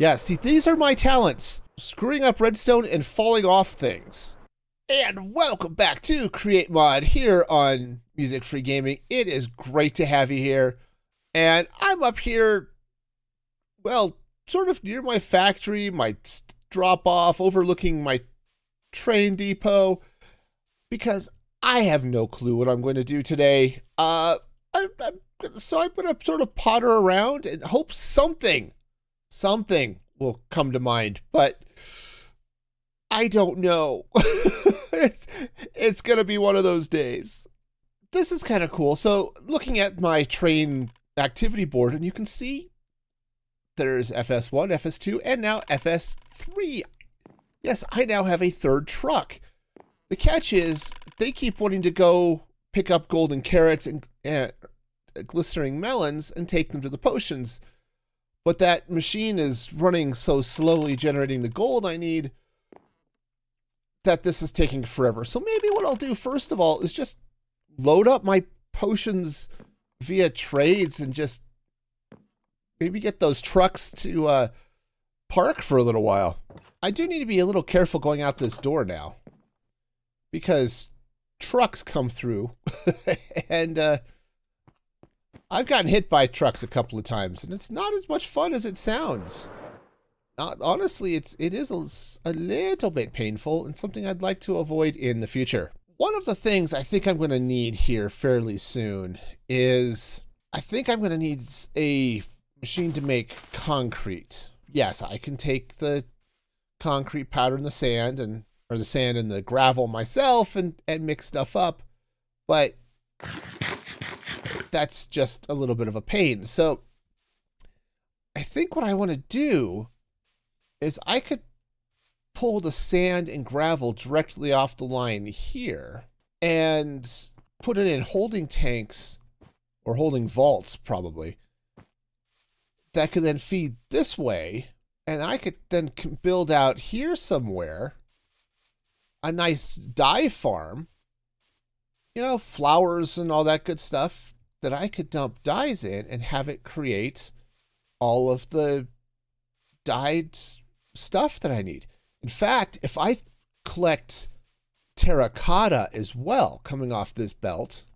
Yeah, see, these are my talents. Screwing up redstone and falling off things. And welcome back to Create Mod here on Music Free Gaming. It is great to have you here. And I'm up here, well, sort of near my factory, my drop off, overlooking my train depot, because I have no clue what I'm going to do today. So I'm going to sort of potter around and hope something will come to mind, but I don't know. It's going to be one of those days. This is kind of cool. So looking at my train activity board, and you can see there's FS1, FS2, and now FS3. Yes, I now have a third truck. The catch is they keep wanting to go pick up golden carrots and glistening melons and take them to the potions. But that machine is running so slowly generating the gold I need that this is taking forever. So maybe what I'll do first of all is just load up my potions via trades and just maybe get those trucks to park for a little while. I do need to be a little careful going out this door now because trucks come through and I've gotten hit by trucks a couple of times, and it's not as much fun as it sounds. Honestly, it is a little bit painful and something I'd like to avoid in the future. One of the things I think I'm going to need here fairly soon is I think I'm going to need a machine to make concrete. Yes, I can take the concrete powder and the sand or the sand and the gravel myself and mix stuff up, but that's just a little bit of a pain. So I think what I want to do is I could pull the sand and gravel directly off the line here and put it in holding tanks or holding vaults probably that could then feed this way. And I could then build out here somewhere a nice dye farm, you know, flowers and all that good stuff that I could dump dyes in and have it create all of the dyed stuff that I need. In fact, if I collect terracotta as well coming off this belt,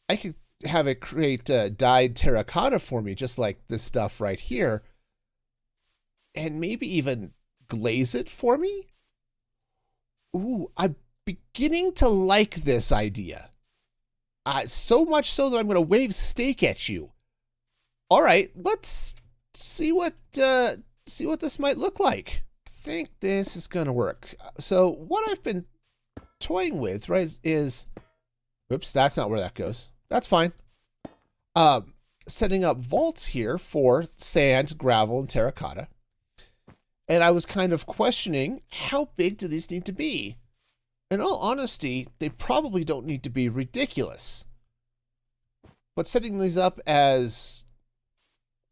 I could have it create dyed terracotta for me, just like this stuff right here, and maybe even glaze it for me. Ooh, I'm beginning to like this idea. So much so that I'm going to wave steak at you. All right, let's see what this might look like. I think this is going to work. So what I've been toying with, right, is, oops, that's not where that goes. That's fine. Setting up vaults here for sand, gravel, and terracotta. And I was kind of questioning, how big do these need to be? In all honesty, they probably don't need to be ridiculous. But setting these up as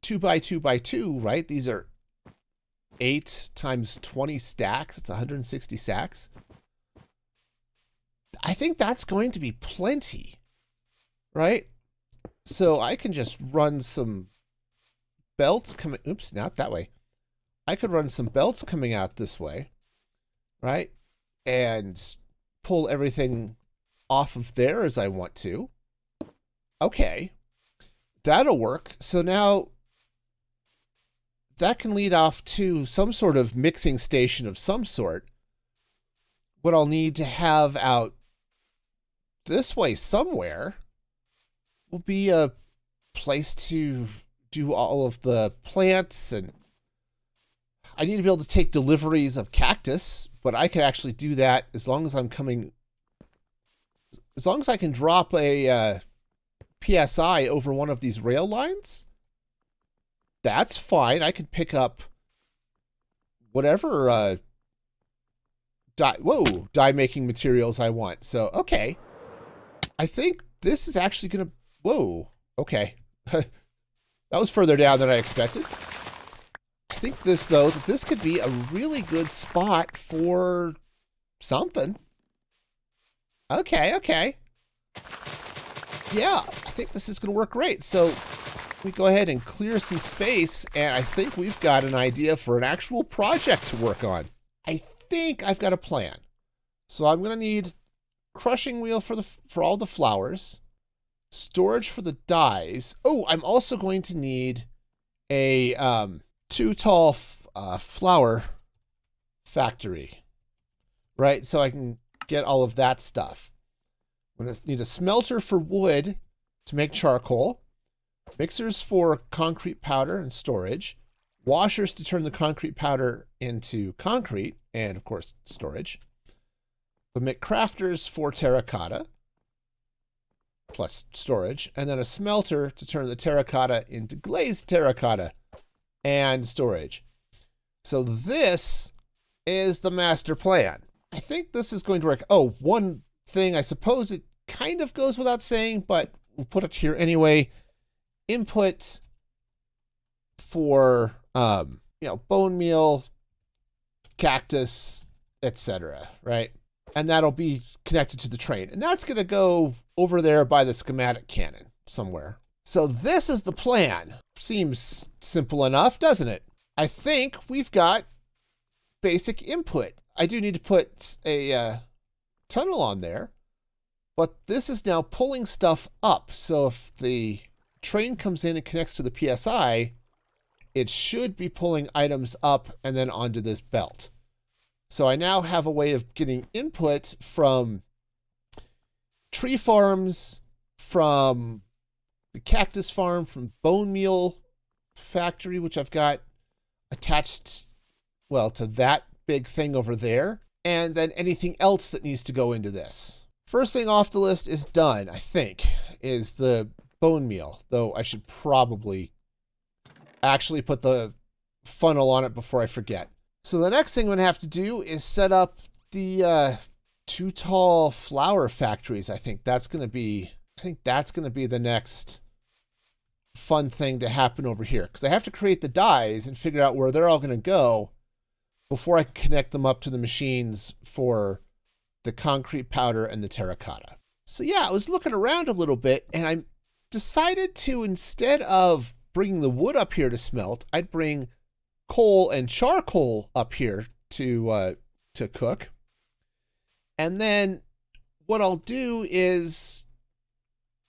2 by 2 by 2, right? These are 8 times 20 stacks. It's 160 stacks. I think that's going to be plenty, right? So I can just run some belts coming. Oops, not that way. I could run some belts coming out this way, right? And pull everything off of there as I want to. Okay, that'll work. So now that can lead off to some sort of mixing station of some sort. What I'll need to have out this way somewhere will be a place to do all of the plants, and I need to be able to take deliveries of cactus, but I can actually do that as long as I can drop a PSI over one of these rail lines. That's fine. I can pick up whatever dye making materials I want. So, okay. I think this is actually going to, whoa, okay. That was further down than I expected. I think this could be a really good spot for something. Okay. Yeah, I think this is going to work great. So We go ahead and clear some space, and I think we've got an idea for an actual project to work on. I think I've got a plan. So I'm going to need crushing wheel for all the flowers, storage for the dyes. Oh, I'm also going to need a too tall flower factory, right? So I can get all of that stuff. I'm going to need a smelter for wood to make charcoal, mixers for concrete powder and storage, washers to turn the concrete powder into concrete, and of course, storage. We'll make crafters for terracotta, plus storage, and then a smelter to turn the terracotta into glazed terracotta and storage. So this is the master plan. I think this is going to work. Oh, one thing, I suppose it kind of goes without saying, but we'll put it here anyway. Input for, bone meal, cactus, etc., right? And that'll be connected to the train. And that's going to go over there by the schematic cannon somewhere. So this is the plan. Seems simple enough, doesn't it? I think we've got basic input. I do need to put a tunnel on there, but this is now pulling stuff up. So if the train comes in and connects to the PSI, it should be pulling items up and then onto this belt. So I now have a way of getting input from tree farms, from the cactus farm, from bone meal factory, which I've got attached, well, to that big thing over there, and then anything else that needs to go into this. First thing off the list is done, I think, is the bone meal, though I should probably actually put the funnel on it before I forget. So the next thing I'm gonna have to do is set up the too tall flower factories. I think that's gonna be the next fun thing to happen over here, because I have to create the dyes and figure out where they're all gonna go before I can connect them up to the machines for the concrete powder and the terracotta. So yeah, I was looking around a little bit, and I decided to, instead of bringing the wood up here to smelt, I'd bring coal and charcoal up here to cook. And then what I'll do is,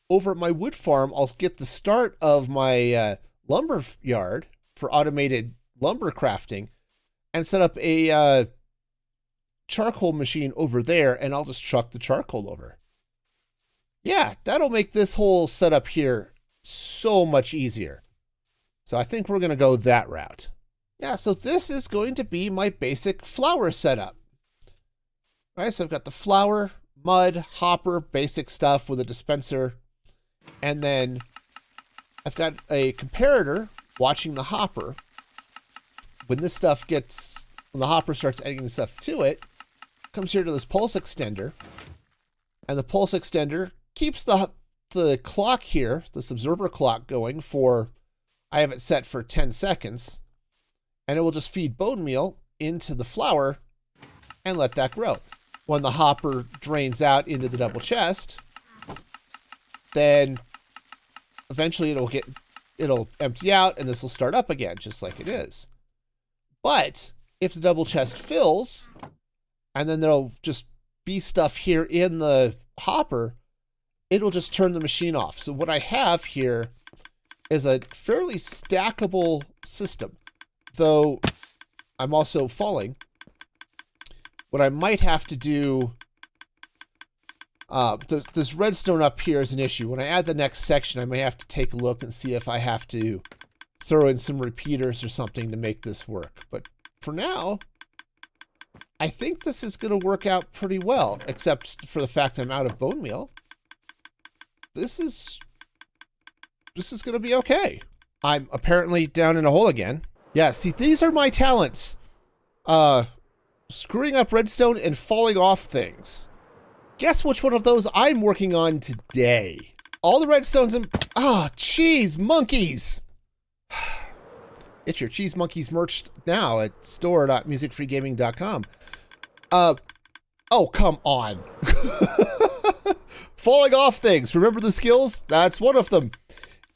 over at my wood farm, I'll get the start of my lumber yard for automated lumber crafting and set up a charcoal machine over there, and I'll just truck the charcoal over. Yeah, that'll make this whole setup here so much easier. So I think we're going to go that route. Yeah, so this is going to be my basic flower setup. All right, so I've got the flour, mud, hopper, basic stuff with a dispenser. And then I've got a comparator watching the hopper. When the hopper starts adding stuff to it, comes here to this pulse extender. And the pulse extender keeps the clock here, this observer clock, going for, I have it set for 10 seconds. And it will just feed bone meal into the flour and let that grow. When the hopper drains out into the double chest, then eventually it'll empty out, and this will start up again, just like it is. But if the double chest fills, and then there'll just be stuff here in the hopper, it'll just turn the machine off. So what I have here is a fairly stackable system. Though I'm also falling, what I might have to do, this redstone up here is an issue. When I add the next section, I may have to take a look and see if I have to throw in some repeaters or something to make this work. But for now, I think this is going to work out pretty well, except for the fact I'm out of bone meal. This is going to be okay. I'm apparently down in a hole again. Yeah, see, these are my talents. Screwing up redstone and falling off things. Guess which one of those I'm working on today? All the redstones and... cheese monkeys! Get your cheese monkeys merch now at store.musicfreegaming.com. Oh, come on. Falling off things. Remember the skills? That's one of them.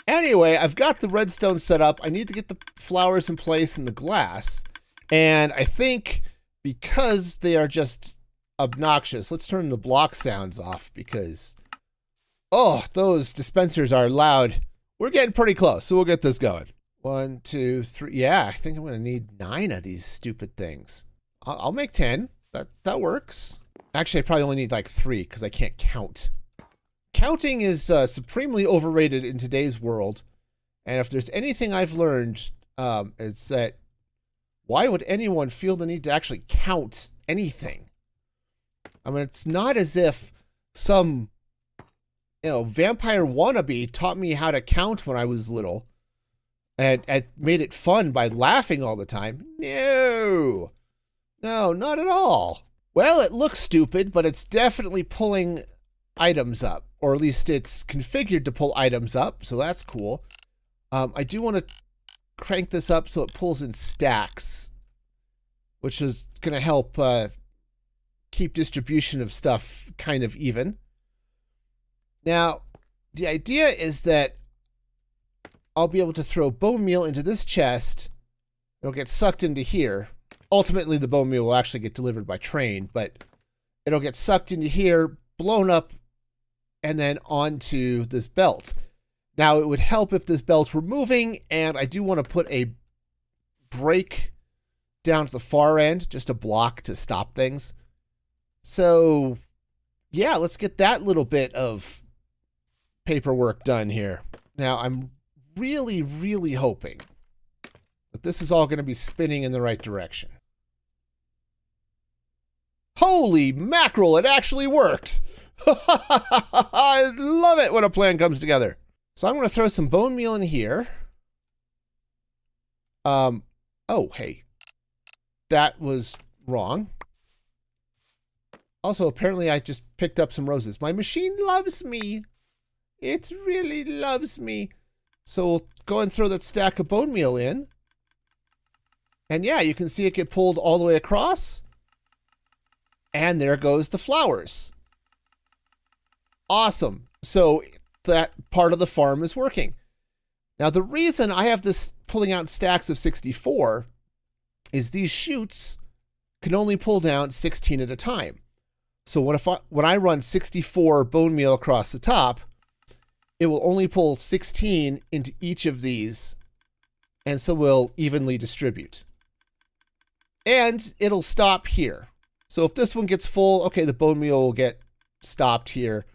Anyway, I've got the redstone set up. I need to get the flowers in place in the glass. And I think because they are just obnoxious, let's turn the block sounds off because, oh, those dispensers are loud. We're getting pretty close, so we'll get this going. 1, 2, 3. Yeah, I think I'm going to need 9 of these stupid things. I'll make 10. That works. Actually, I probably only need like 3 because I can't count. Counting is supremely overrated in today's world. And if there's anything I've learned, it's that why would anyone feel the need to actually count anything? I mean, it's not as if some, vampire wannabe taught me how to count when I was little and made it fun by laughing all the time. No, not at all. Well, it looks stupid, but it's definitely pulling items up, or at least it's configured to pull items up, so that's cool. I do want to crank this up so it pulls in stacks, which is going to help keep distribution of stuff kind of even. Now, the idea is that I'll be able to throw bone meal into this chest. It'll get sucked into here. Ultimately, the bone meal will actually get delivered by train, but it'll get sucked into here, blown up, and then onto this belt. Now, it would help if this belt were moving, and I do want to put a break down at the far end, just a block to stop things. So, yeah, let's get that little bit of paperwork done here. Now, I'm really, really hoping that this is all going to be spinning in the right direction. Holy mackerel, it actually worked! I love it when a plan comes together. So I'm going to throw some bone meal in here. Oh, hey. That was wrong. Also, apparently I just picked up some roses. My machine loves me. It really loves me. So we'll go and throw that stack of bone meal in. And yeah, you can see it get pulled all the way across. And there goes the flowers. Awesome. So that part of the farm is working. Now, the reason I have this pulling out stacks of 64 is these chutes can only pull down 16 at a time. So when I run 64 bone meal across the top, it will only pull 16 into each of these, and so will evenly distribute. And it'll stop here. So if this one gets full, okay, the bone meal will get stopped here.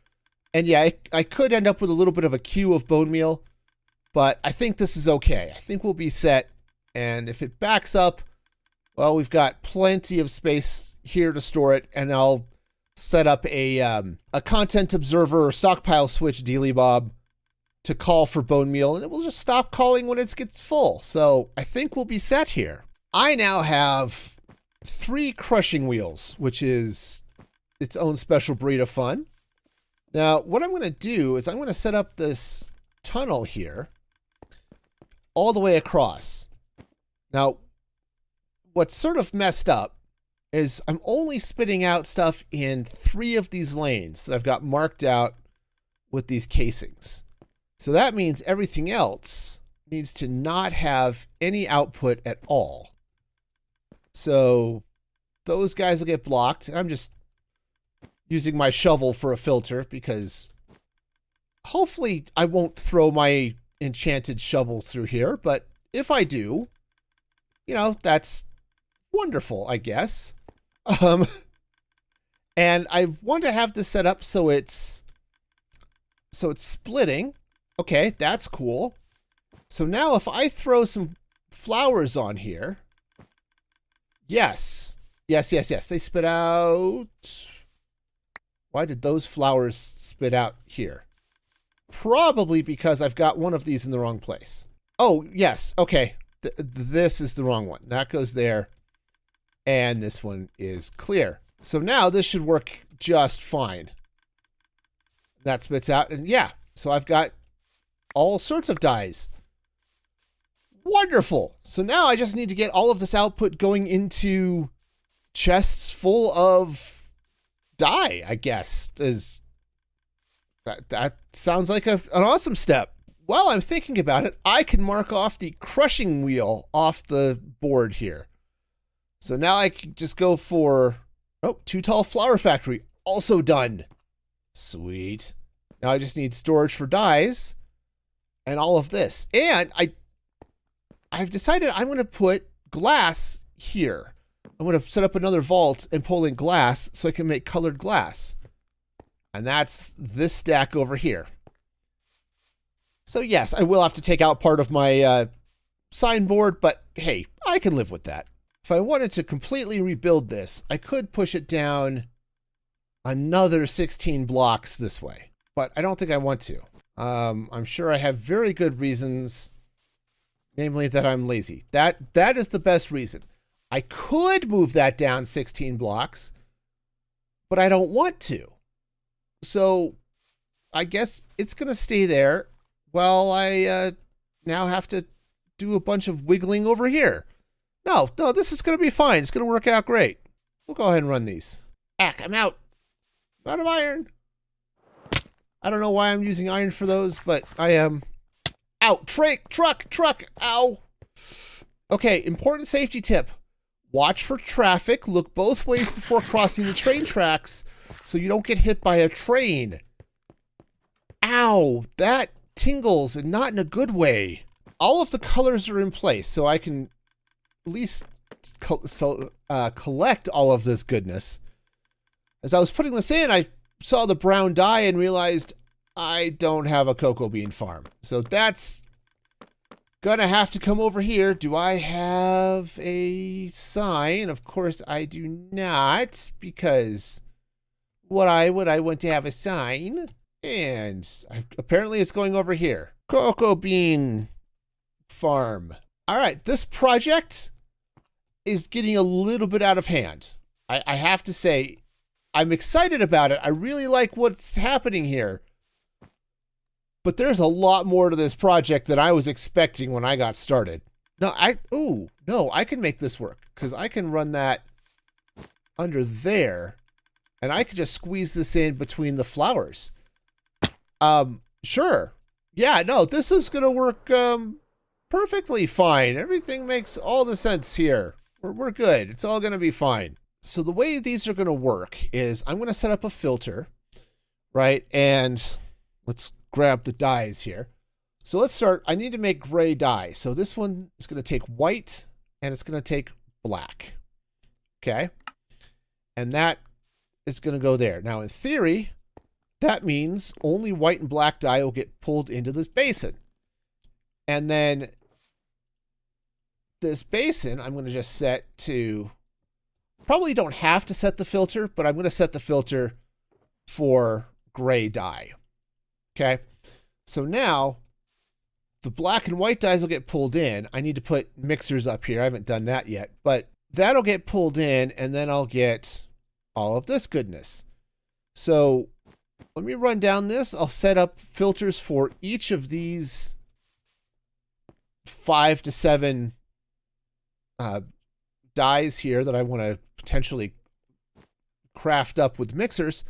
And yeah, I could end up with a little bit of a queue of bone meal, but I think this is okay. I think we'll be set. And if it backs up, well, we've got plenty of space here to store it, and I'll set up a content observer or stockpile switch dealy bob to call for bone meal, and it will just stop calling when it gets full. So I think we'll be set here. I now have 3 crushing wheels, which is its own special breed of fun. Now, what I'm going to do is I'm going to set up this tunnel here all the way across. Now, what's sort of messed up is I'm only spitting out stuff in 3 of these lanes that I've got marked out with these casings. So that means everything else needs to not have any output at all. So those guys will get blocked. I'm just using my shovel for a filter because hopefully I won't throw my enchanted shovel through here. But if I do, that's wonderful, I guess. And I want to have this set up so it's splitting. Okay, that's cool. So now if I throw some flowers on here, yes, they spit out. Why did those flowers spit out here? Probably because I've got one of these in the wrong place. Oh, yes, okay. This is the wrong one. That goes there. And this one is clear. So now this should work just fine. That spits out, and yeah, so I've got all sorts of dyes. Wonderful. So now I just need to get all of this output going into chests full of dye, I guess. That sounds like an awesome step. while I'm thinking about it, I can mark off the crushing wheel off the board here. So now I can just go for, oh, Too Tall Flower Factory, also done. Sweet. Now I just need storage for dyes and all of this. And I've decided I'm going to put glass here. I'm going to set up another vault and pull in glass so I can make colored glass. And that's this stack over here. So yes, I will have to take out part of my signboard, but hey, I can live with that. If I wanted to completely rebuild this, I could push it down another 16 blocks this way, but I don't think I want to. I'm sure I have very good reasons, namely that I'm lazy. That is the best reason. I could move that down 16 blocks, but I don't want to. So I guess it's going to stay there while I now have to do a bunch of wiggling over here. No, this is going to be fine. It's going to work out great. We'll go ahead and run these. I'm out. I'm out of iron. I don't know why I'm using iron for those, but I am out. Truck, ow. Okay, important safety tip. Watch for traffic. Look both ways before crossing the train tracks so you don't get hit by a train. Ow, that tingles and not in a good way. All of the colors are in place, so I can at least collect all of this goodness. As I was putting this in, I saw the brown dye and realized I don't have a cocoa bean farm. So that's gonna have to come over here. Do I have a sign? Of course I do not, because why would I want to have a sign? And apparently it's going over here. Cocoa bean farm. All right, this project is getting a little bit out of hand. I have to say, I'm excited about it. I really like what's happening here. But there's a lot more to this project than I was expecting when I got started. No, I can make this work, because I can run that under there, and I could just squeeze this in between the flowers. Sure. Yeah, no, this is going to work perfectly fine. Everything makes all the sense here. We're good. It's all going to be fine. So the way these are going to work is I'm going to set up a filter, right? And let's grab the dyes here. So let's start. I need to make gray dye. So this one is going to take white and it's going to take black. Okay. And that is going to go there. Now in theory, that means only white and black dye will get pulled into this basin. And then this basin, I'm going to just set to, probably don't have to set the filter, but I'm going to set the filter for gray dye. Okay. So now the black and white dyes will get pulled in. I need to put mixers up here. I haven't done that yet, but that'll get pulled in and then I'll get all of this goodness. So let me run down this. I'll set up filters for each of these 5 to 7 dyes here that I want to potentially craft up with mixers.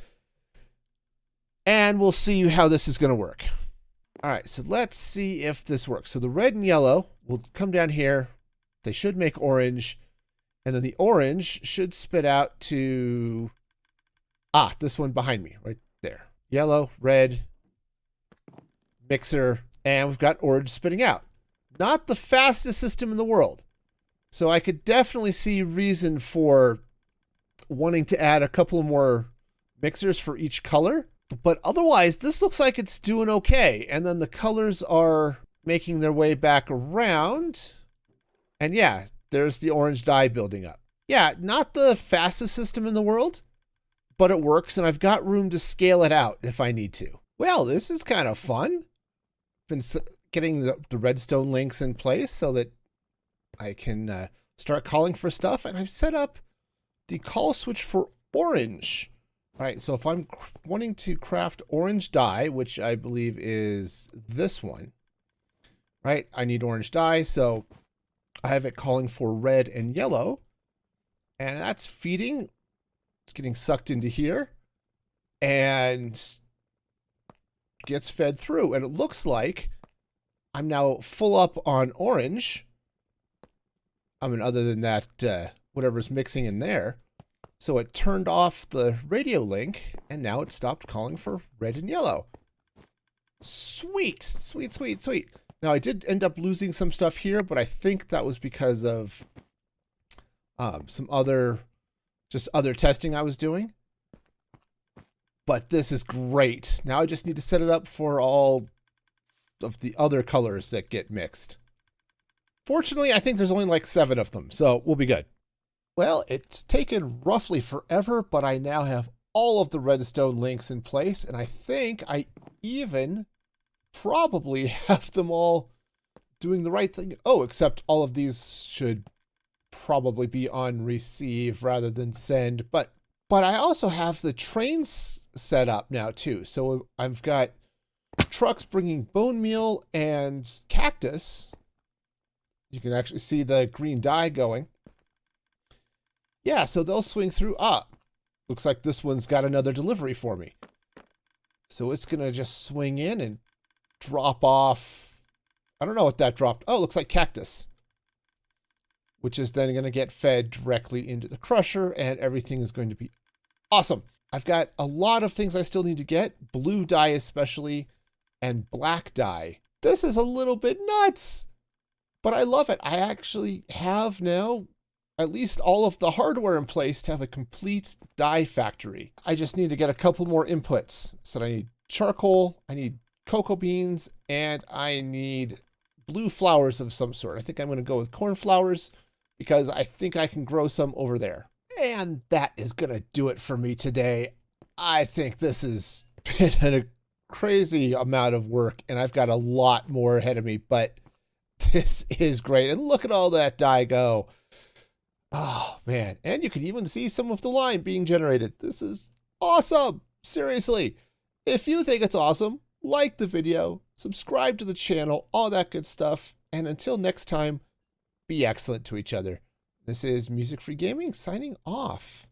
And we'll see how this is going to work. All right, so let's see if this works. So the red and yellow will come down here. They should make orange. And then the orange should spit out to, this one behind me, right there. Yellow, red, mixer, and we've got orange spitting out. Not the fastest system in the world. So I could definitely see reason for wanting to add a couple more mixers for each color. But otherwise, this looks like it's doing okay. And then the colors are making their way back around. And yeah, there's the orange dye building up. Yeah, not the fastest system in the world, but it works. And I've got room to scale it out if I need to. Well, this is kind of fun. Been getting the redstone links in place so that I can start calling for stuff. And I've set up the call switch for orange. All right, so if I'm wanting to craft orange dye, which I believe is this one, right? I need orange dye, so I have it calling for red and yellow. And that's feeding. It's getting sucked into here and gets fed through. And it looks like I'm now full up on orange. I mean, other than that, whatever's mixing in there. So it turned off the radio link, and now it stopped calling for red and yellow. Sweet, sweet, sweet, sweet. Now, I did end up losing some stuff here, but I think that was because of some other testing I was doing. But this is great. Now I just need to set it up for all of the other colors that get mixed. Fortunately, I think there's only like 7 of them, so we'll be good. Well, it's taken roughly forever, but I now have all of the redstone links in place, and I think I even probably have them all doing the right thing. Oh, except all of these should probably be on receive rather than send, but I also have the trains set up now too. So I've got trucks bringing bone meal and cactus. You can actually see the green dye going. Yeah, so they'll swing through. Looks like this one's got another delivery for me. So it's going to just swing in and drop off. I don't know what that dropped. Oh, it looks like cactus. Which is then going to get fed directly into the crusher, and everything is going to be awesome. I've got a lot of things I still need to get. Blue dye especially, and black dye. This is a little bit nuts, but I love it. I actually have now at least all of the hardware in place to have a complete dye factory. I just need to get a couple more inputs. So I need charcoal, I need cocoa beans, and I need blue flowers of some sort. I think I'm going to go with cornflowers because I think I can grow some over there. And that is going to do it for me today. I think this has been a crazy amount of work, and I've got a lot more ahead of me, but this is great. And look at all that dye go. Oh, man. And you can even see some of the line being generated. This is awesome. Seriously. If you think it's awesome, like the video, subscribe to the channel, all that good stuff. And until next time, be excellent to each other. This is Music Free Gaming signing off.